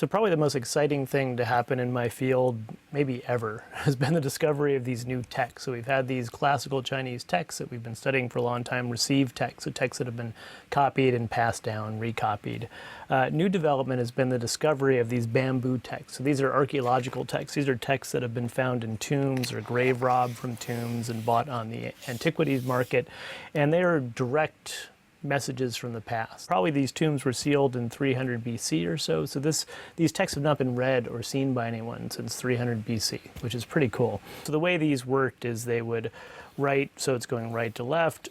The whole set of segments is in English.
So probably the most exciting thing to happen in my field, maybe ever, has been the discovery of these new texts. So we've had these classical Chinese texts that we've been studying for a long time, received texts, so texts that have been copied and passed down, recopied. New development has been the discovery of these bamboo texts. So these are archaeological texts. These are texts that have been found in tombs or grave robbed from tombs and bought on the antiquities market. And they are direct messages from the past. Probably these tombs were sealed in 300 BC or so, so these texts have not been read or seen by anyone since 300 BC, which is pretty cool. So the way these worked is they would write, so it's going right to left,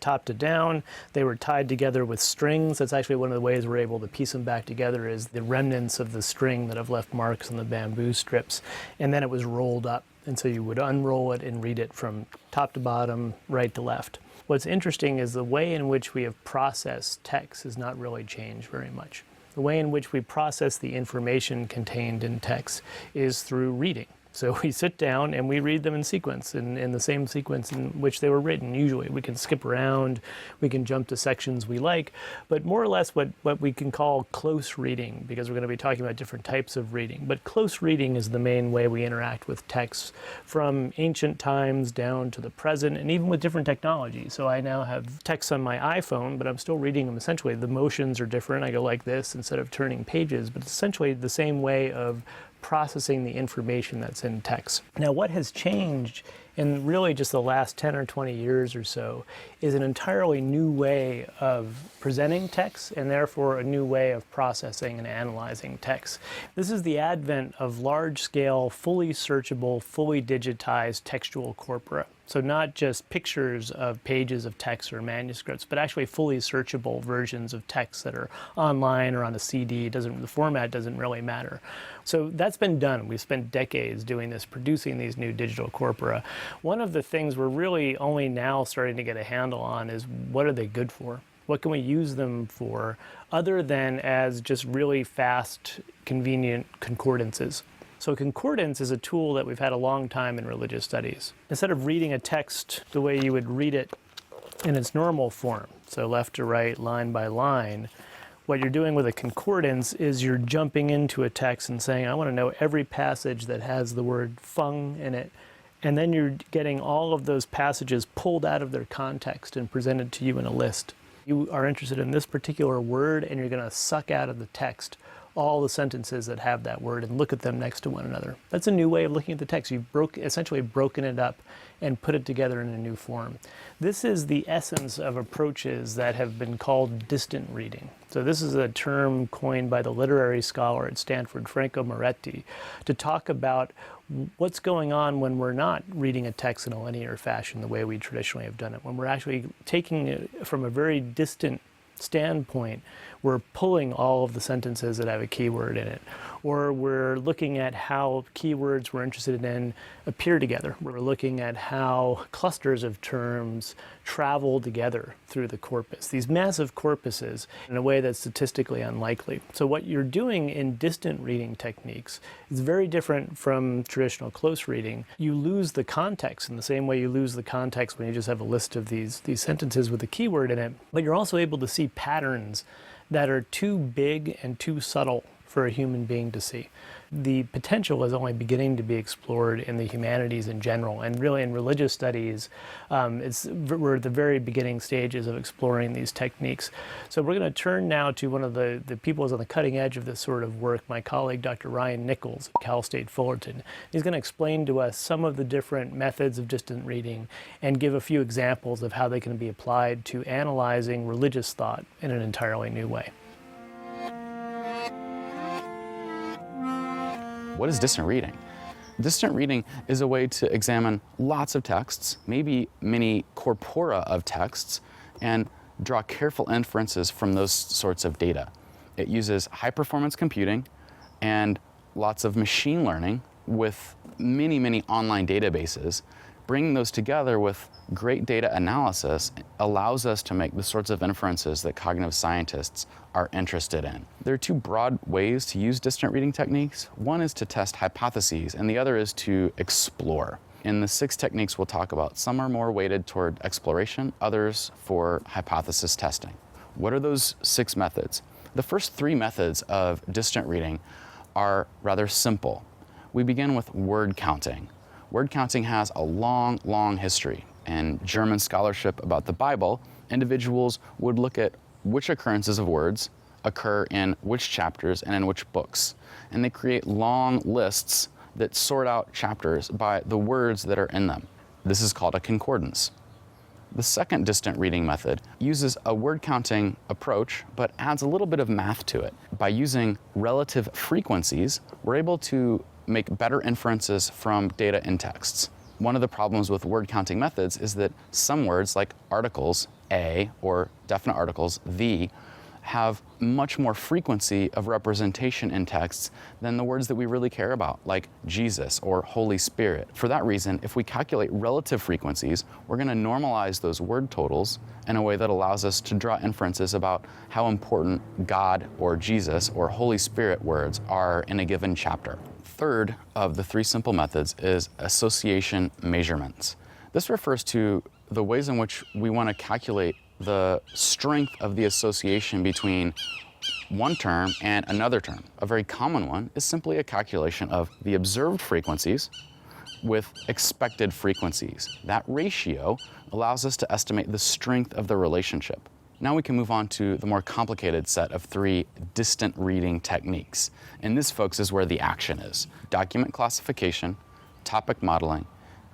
top to down. They were tied together with strings. That's actually one of the ways we're able to piece them back together, is the remnants of the string that have left marks on the bamboo strips. And then it was rolled up. And so you would unroll it and read it from top to bottom, right to left. What's interesting is the way in which we have processed text has not really changed very much. The way in which we process the information contained in text is through reading. So we sit down and we read them in sequence, in the same sequence in which they were written. Usually we can skip around, we can jump to sections we like, but more or less what we can call close reading, because we're going to be talking about different types of reading. But close reading is the main way we interact with texts from ancient times down to the present, and even with different technologies. So I now have texts on my iPhone, but I'm still reading them essentially. The motions are different. I go like this instead of turning pages, but it's essentially the same way of processing the information that's in text. Now, what has changed in really just the last 10 or 20 years or so is an entirely new way of presenting text, and therefore a new way of processing and analyzing text. This is the advent of large-scale, fully searchable, fully digitized textual corpora. So not just pictures of pages of text or manuscripts, but actually fully searchable versions of text that are online or on a CD. The format doesn't really matter. So that's been done. We've spent decades doing this, producing these new digital corpora. One of the things we're really only now starting to get a handle on is, what are they good for? What can we use them for other than as just really fast, convenient concordances? So concordance is a tool that we've had a long time in religious studies. Instead of reading a text the way you would read it in its normal form, so left to right, line by line, what you're doing with a concordance is you're jumping into a text and saying, I want to know every passage that has the word feng in it. And then you're getting all of those passages pulled out of their context and presented to you in a list. You are interested in this particular word, and you're going to suck out of the text all the sentences that have that word and look at them next to one another. That's a new way of looking at the text. You've essentially broken it up and put it together in a new form. This is the essence of approaches that have been called distant reading. So this is a term coined by the literary scholar at Stanford, Franco Moretti, to talk about what's going on when we're not reading a text in a linear fashion the way we traditionally have done it. When we're actually taking it from a very distant standpoint, we're pulling all of the sentences that have a keyword in it, or we're looking at how keywords we're interested in appear together. We're looking at how clusters of terms travel together through the corpus, these massive corpuses, in a way that's statistically unlikely. So what you're doing in distant reading techniques is very different from traditional close reading. You lose the context in the same way you lose the context when you just have a list of these sentences with a keyword in it, but you're also able to see patterns that are too big and too subtle for a human being to see. The potential is only beginning to be explored in the humanities in general, and really in religious studies, we're at the very beginning stages of exploring these techniques. So we're going to turn now to one of the people who's on the cutting edge of this sort of work, my colleague Dr. Ryan Nichols at Cal State Fullerton. He's going to explain to us some of the different methods of distant reading and give a few examples of how they can be applied to analyzing religious thought in an entirely new way. What is distant reading? Distant reading is a way to examine lots of texts, maybe many corpora of texts, and draw careful inferences from those sorts of data. It uses high-performance computing and lots of machine learning with many, many online databases. Bringing those together with great data analysis allows us to make the sorts of inferences that cognitive scientists are interested in. There are two broad ways to use distant reading techniques. One is to test hypotheses, and the other is to explore. In the 6 techniques we'll talk about, some are more weighted toward exploration, others for hypothesis testing. What are those 6 methods? The first three methods of distant reading are rather simple. We begin with word counting. Word counting has a long, long history. In German scholarship about the Bible, individuals would look at which occurrences of words occur in which chapters and in which books. And they create long lists that sort out chapters by the words that are in them. This is called a concordance. The second distant reading method uses a word counting approach, but adds a little bit of math to it. By using relative frequencies, we're able to make better inferences from data in texts. One of the problems with word counting methods is that some words like articles, a, or definite articles, the, have much more frequency of representation in texts than the words that we really care about, like Jesus or Holy Spirit. For that reason, if we calculate relative frequencies, we're going to normalize those word totals in a way that allows us to draw inferences about how important God or Jesus or Holy Spirit words are in a given chapter. Third of the three simple methods is association measurements. This refers to the ways in which we want to calculate the strength of the association between one term and another term. A very common one is simply a calculation of the observed frequencies with expected frequencies. That ratio allows us to estimate the strength of the relationship. Now we can move on to the more complicated set of three distant reading techniques. And this, folks, is where the action is. Document classification, topic modeling,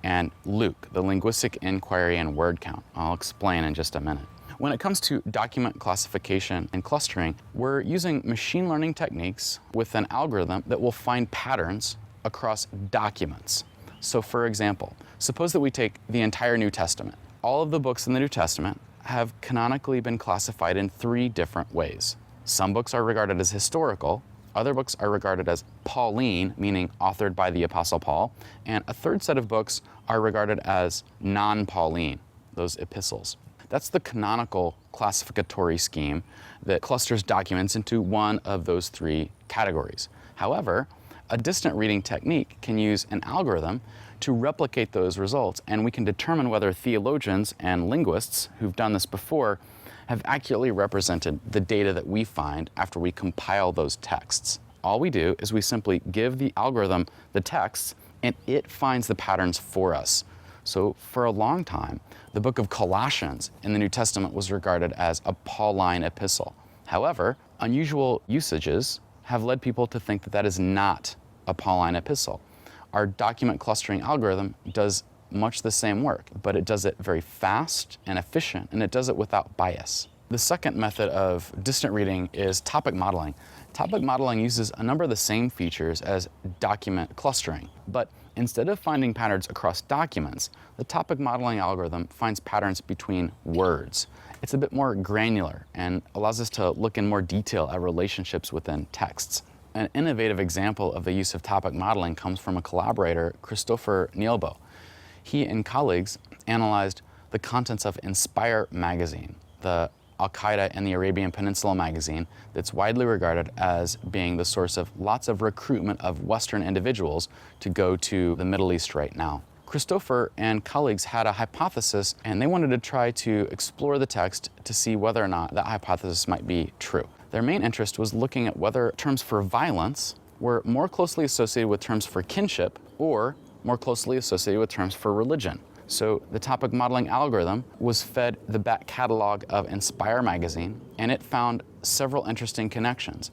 and Luke, the linguistic inquiry and word count. I'll explain in just a minute. When it comes to document classification and clustering, we're using machine learning techniques with an algorithm that will find patterns across documents. So for example, suppose that we take the entire New Testament. All of the books in the New Testament have canonically been classified in three different ways. Some books are regarded as historical, other books are regarded as Pauline, meaning authored by the Apostle Paul, and a third set of books are regarded as non-Pauline, those epistles. That's the canonical classificatory scheme that clusters documents into one of those three categories. However, a distant reading technique can use an algorithm to replicate those results, and we can determine whether theologians and linguists who've done this before have accurately represented the data that we find after we compile those texts. All we do is we simply give the algorithm the texts, and it finds the patterns for us. So for a long time, the book of Colossians in the New Testament was regarded as a Pauline epistle. However, unusual usages have led people to think that that is not a Pauline epistle. Our document clustering algorithm does much the same work, but it does it very fast and efficient, and it does it without bias. The second method of distant reading is topic modeling. Topic modeling uses a number of the same features as document clustering, but instead of finding patterns across documents, the topic modeling algorithm finds patterns between words. It's a bit more granular and allows us to look in more detail at relationships within texts. An innovative example of the use of topic modeling comes from a collaborator, Christopher Nielbo. He and colleagues analyzed the contents of Inspire magazine, the Al-Qaeda and the Arabian Peninsula magazine that's widely regarded as being the source of lots of recruitment of Western individuals to go to the Middle East right now. Christopher and colleagues had a hypothesis, and they wanted to try to explore the text to see whether or not that hypothesis might be true. Their main interest was looking at whether terms for violence were more closely associated with terms for kinship or more closely associated with terms for religion. So the topic modeling algorithm was fed the back catalog of Inspire magazine, and it found several interesting connections.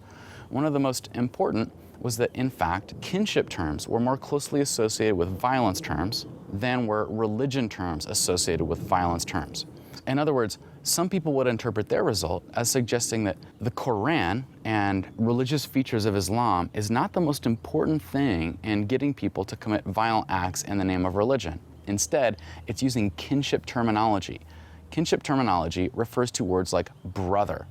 One of the most important was that, in fact, kinship terms were more closely associated with violence terms than were religion terms associated with violence terms. In other words, some people would interpret their result as suggesting that the Quran and religious features of Islam is not the most important thing in getting people to commit violent acts in the name of religion. Instead, it's using kinship terminology. Kinship terminology refers to words like brother,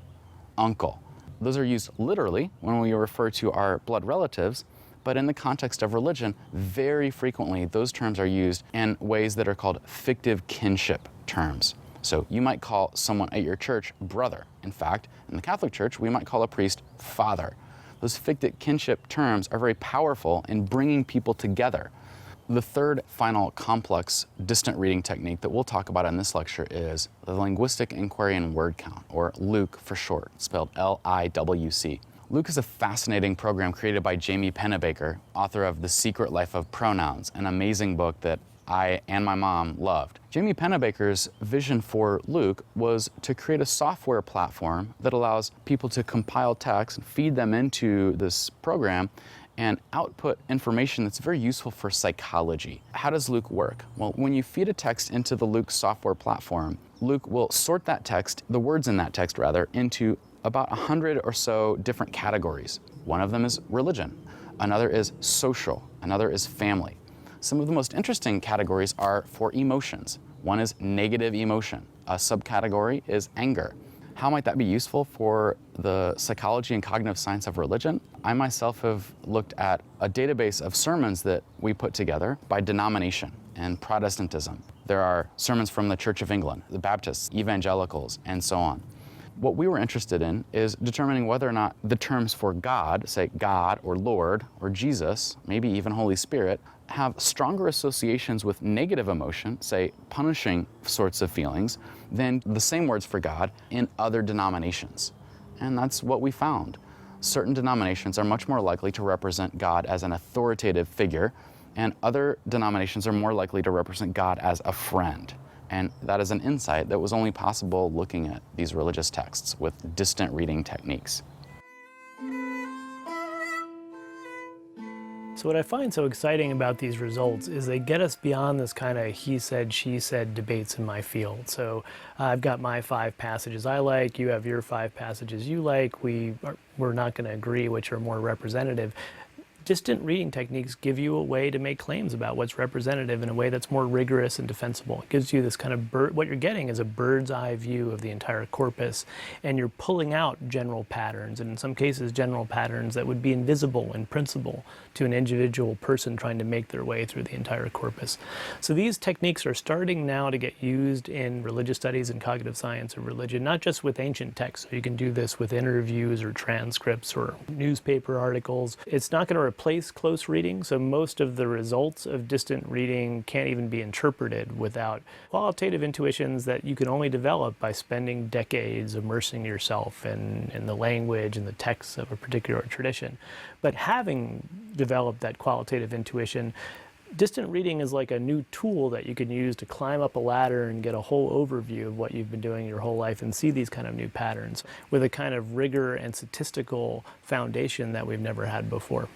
uncle. Those are used literally when we refer to our blood relatives, but in the context of religion, very frequently those terms are used in ways that are called fictive kinship terms. So you might call someone at your church brother. In fact, in the Catholic Church, we might call a priest father. Those fictive kinship terms are very powerful in bringing people together. The third final complex distant reading technique that we'll talk about in this lecture is the linguistic inquiry and word count, or LIWC for short, spelled L-I-W-C. LIWC is a fascinating program created by Jamie Pennebaker, author of The Secret Life of Pronouns, an amazing book that I and my mom loved. Jamie Pennebaker's vision for LIWC was to create a software platform that allows people to compile text and feed them into this program and output information that's very useful for psychology. How does LIWC work? Well, when you feed a text into the LIWC software platform, LIWC will sort that text, the words in that text rather, into about 100 or so different categories. One of them is religion, another is social, another is family. Some of the most interesting categories are for emotions. One is negative emotion. A subcategory is anger. How might that be useful for the psychology and cognitive science of religion? I myself have looked at a database of sermons that we put together by denomination and Protestantism. There are sermons from the Church of England, the Baptists, evangelicals, and so on. What we were interested in is determining whether or not the terms for God, say God or Lord or Jesus, maybe even Holy Spirit, have stronger associations with negative emotion, say punishing sorts of feelings, than the same words for God in other denominations. And that's what we found. Certain denominations are much more likely to represent God as an authoritative figure, and other denominations are more likely to represent God as a friend. And that is an insight that was only possible looking at these religious texts with distant reading techniques. So what I find so exciting about these results is they get us beyond this kind of he said, she said debates in my field. So I've got my 5 passages I like, you have your 5 passages you like, we're not going to agree which are more representative. Distant reading techniques give you a way to make claims about what's representative in a way that's more rigorous and defensible. It gives you this kind of what you're getting is a bird's eye view of the entire corpus, and you're pulling out general patterns, and in some cases general patterns that would be invisible in principle to an individual person trying to make their way through the entire corpus. So these techniques are starting now to get used in religious studies and cognitive science of religion, not just with ancient texts. So you can do this with interviews or transcripts or newspaper articles. It's not going to replace close reading, so most of the results of distant reading can't even be interpreted without qualitative intuitions that you can only develop by spending decades immersing yourself in the language and the texts of a particular tradition. But having developed that qualitative intuition, distant reading is like a new tool that you can use to climb up a ladder and get a whole overview of what you've been doing your whole life and see these kind of new patterns with a kind of rigor and statistical foundation that we've never had before.